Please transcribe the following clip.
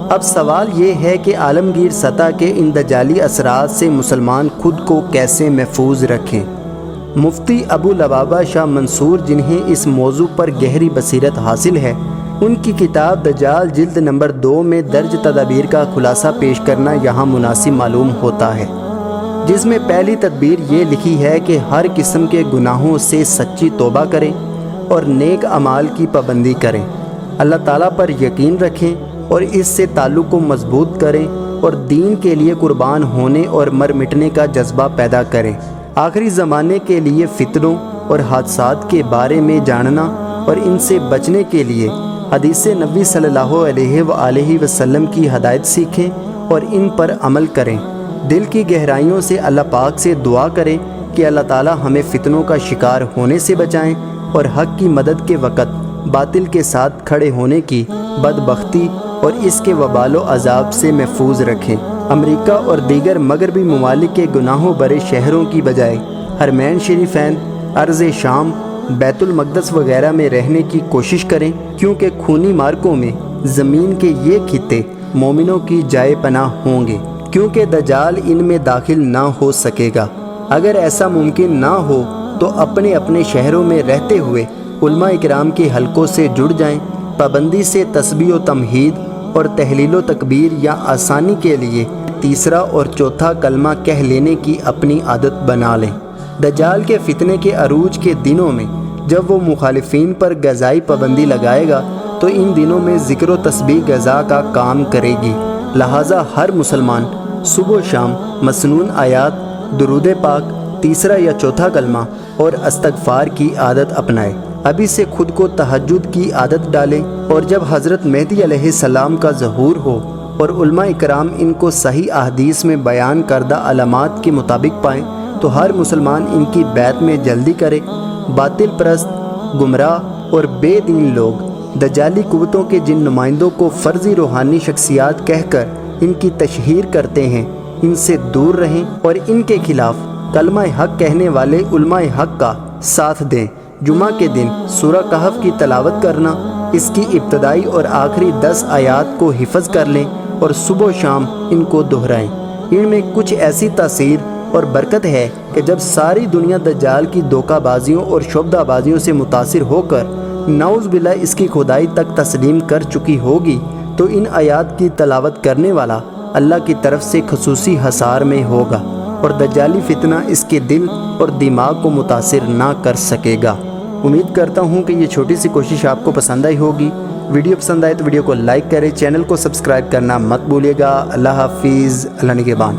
اب سوال یہ ہے کہ عالمگیر سطح کے ان دجالی اثرات سے مسلمان خود کو کیسے محفوظ رکھیں؟ مفتی ابو لبابہ شاہ منصور، جنہیں اس موضوع پر گہری بصیرت حاصل ہے، ان کی کتاب دجال جلد نمبر 2 میں درج تدابیر کا خلاصہ پیش کرنا یہاں مناسب معلوم ہوتا ہے، جس میں پہلی تدبیر یہ لکھی ہے کہ ہر قسم کے گناہوں سے سچی توبہ کریں اور نیک اعمال کی پابندی کریں، اللہ تعالیٰ پر یقین رکھیں اور اس سے تعلق کو مضبوط کریں اور دین کے لیے قربان ہونے اور مر مٹنے کا جذبہ پیدا کریں۔ آخری زمانے کے لیے فتنوں اور حادثات کے بارے میں جاننا اور ان سے بچنے کے لیے حدیث نبوی صلی اللہ علیہ وآلہ وسلم کی ہدایت سیکھیں اور ان پر عمل کریں۔ دل کی گہرائیوں سے اللہ پاک سے دعا کریں کہ اللہ تعالی ہمیں فتنوں کا شکار ہونے سے بچائیں اور حق کی مدد کے وقت باطل کے ساتھ کھڑے ہونے کی بدبختی اور اس کے وبال و عذاب سے محفوظ رکھیں۔ امریکہ اور دیگر مغربی ممالک کے گناہوں برے شہروں کی بجائے حرمین شریفین، ارض شام، بیت المقدس وغیرہ میں رہنے کی کوشش کریں، کیونکہ خونی مارکوں میں زمین کے یہ خطے مومنوں کی جائے پناہ ہوں گے، کیونکہ دجال ان میں داخل نہ ہو سکے گا۔ اگر ایسا ممکن نہ ہو تو اپنے اپنے شہروں میں رہتے ہوئے علماء اکرام کے حلقوں سے جڑ جائیں، پابندی سے تسبیح و تمہید اور تحلیل و تکبیر یا آسانی کے لیے تیسرا اور چوتھا کلمہ کہہ لینے کی اپنی عادت بنا لیں۔ دجال کے فتنے کے عروج کے دنوں میں جب وہ مخالفین پر غذائی پابندی لگائے گا تو ان دنوں میں ذکر و تسبیح غذا کا کام کرے گی، لہٰذا ہر مسلمان صبح و شام مسنون آیات، درود پاک، تیسرا یا چوتھا کلمہ اور استغفار کی عادت اپنائے۔ ابھی سے خود کو تہجد کی عادت ڈالیں، اور جب حضرت مہدی علیہ السلام کا ظہور ہو اور علماء اکرام ان کو صحیح احادیث میں بیان کردہ علامات کے مطابق پائیں تو ہر مسلمان ان کی بیعت میں جلدی کرے۔ باطل پرست، گمراہ اور بے دین لوگ دجالی قوتوں کے جن نمائندوں کو فرضی روحانی شخصیات کہہ کر ان کی تشہیر کرتے ہیں، ان سے دور رہیں اور ان کے خلاف کلمہ حق کہنے والے علماء حق کا ساتھ دیں۔ جمعہ کے دن سورہ کہف کی تلاوت کرنا، اس کی ابتدائی اور آخری 10 آیات کو حفظ کر لیں اور صبح و شام ان کو دہرائیں۔ ان میں کچھ ایسی تاثیر اور برکت ہے کہ جب ساری دنیا دجال کی دھوکہ بازیوں اور شعبدہ بازیوں سے متاثر ہو کر نعوذ باللہ اس کی خدائی تک تسلیم کر چکی ہوگی تو ان آیات کی تلاوت کرنے والا اللہ کی طرف سے خصوصی حصار میں ہوگا اور دجالی فتنہ اس کے دل اور دماغ کو متاثر نہ کر سکے گا۔ امید کرتا ہوں کہ یہ چھوٹی سی کوشش آپ کو پسند آئی ہوگی۔ ویڈیو پسند آئے تو ویڈیو کو لائک کریں، چینل کو سبسکرائب کرنا مت بھولیے گا۔ اللہ حافظ، اللہ نگہبان۔